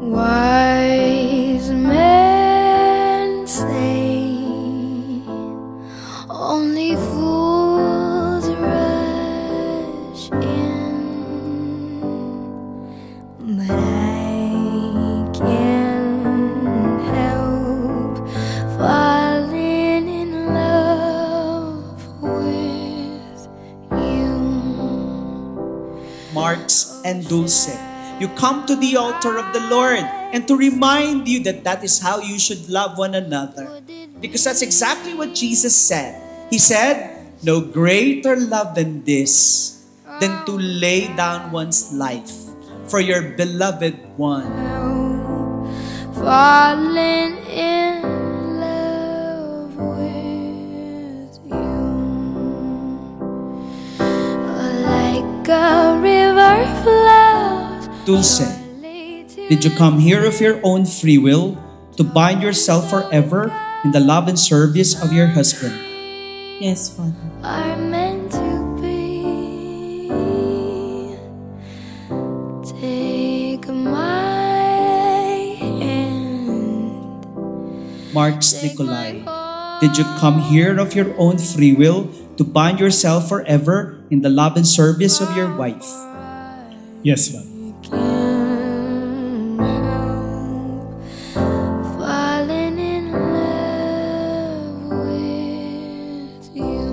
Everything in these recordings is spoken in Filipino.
Wise men say only fools rush in, but I can't help falling in love with you. Marks and Dulce, you come to the altar of the Lord and to remind you that that is how you should love one another. Because that's exactly what Jesus said. He said, no greater love than this, than to lay down one's life for your beloved one. Falling in love with you, like a river flows. Dulce, did you come here of your own free will to bind yourself forever in the love and service of your husband? Yes, Father. Are meant to be. Take my hand. Marks Nicolai, did you come here of your own free will to bind yourself forever in the love and service of your wife? Yes, Father. Falling in love with you.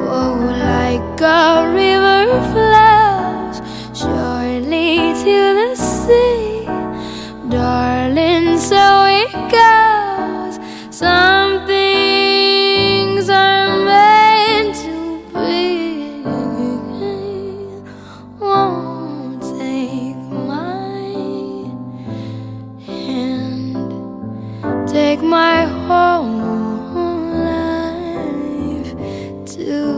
Oh, like a river flows surely to the sea, darling, so it goes. Some things are meant to be. Won't take my hand, take my whole life too,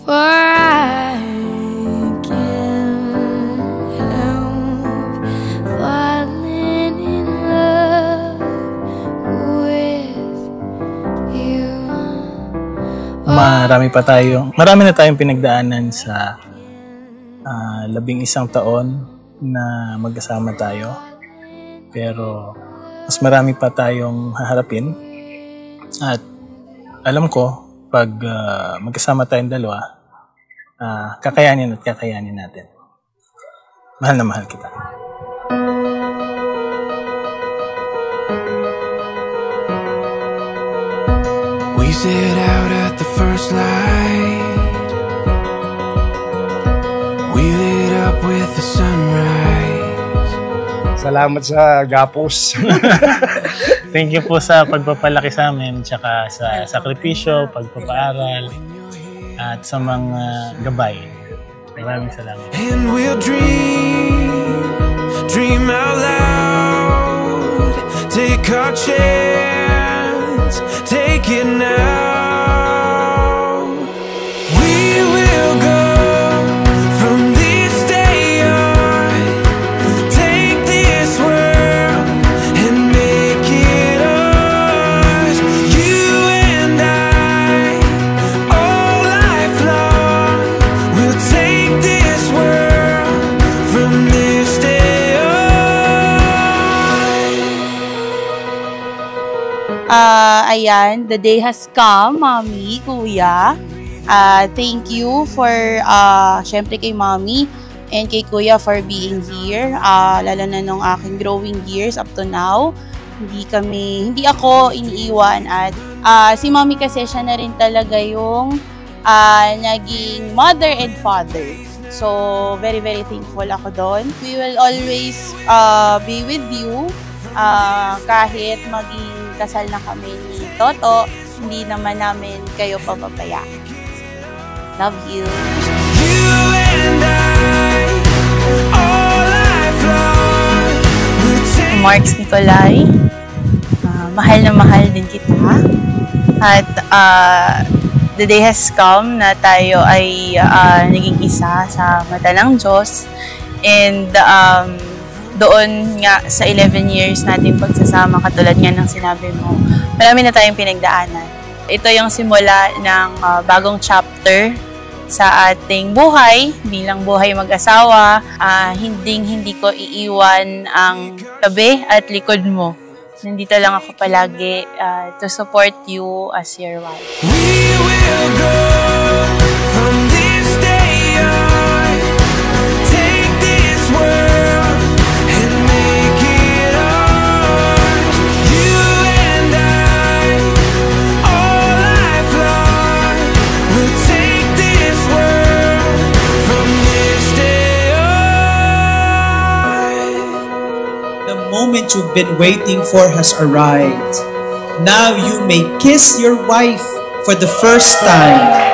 for I can't help falling in love with you. Marami na tayong pinagdaanan sa 11 taon na magkasama tayo. Pero mas marami pa tayong haharapin. At alam ko, pag magkasama tayong dalawa, kakayanin natin. Mahal na mahal kita. We set out at the first light. We lit up with the sunrise. Salamat sa gapos. Thank you po sa pagpapalaki sa amin, tsaka sa sakripisyo, pagpapaaral, at sa mga gabay. Maraming salamat. And we'll dream out loud. Take our chance, take it now. We will go from this day on. Take this world and make it ours. You and I, all life long. We'll take this world from this day on. Ayan, the day has come, Mommy, Kuya. Thank you for, syempre kay Mommy and kay Kuya for being here. Lalo na nung aking growing years up to now. Hindi ako iniiwan at si Mommy kasi siya na rin talaga yung naging mother and father. So, very, very thankful ako doon. We will always be with you kahit maging kasal na kami ni Toto, hindi naman namin kayo pababayaan. Love you. Marks Nicolai, mahal na mahal din kita. At the day has come na tayo ay naging isa sa mata ng Diyos. And doon nga sa 11 years natin pagsasama, katulad nga ng sinabi mo, marami na tayong pinagdaanan. Ito yung simula ng bagong chapter sa ating buhay bilang buhay mag-asawa. Hindi ko iiwan ang tabi at likod mo. Nandito lang ako palagi to support you as your wife. We will go from this day on. Take this world and make it ours. You and I, all life long. We'll take this world from this day on. The moment you've been waiting for has arrived. Now you may kiss your wife for the first time.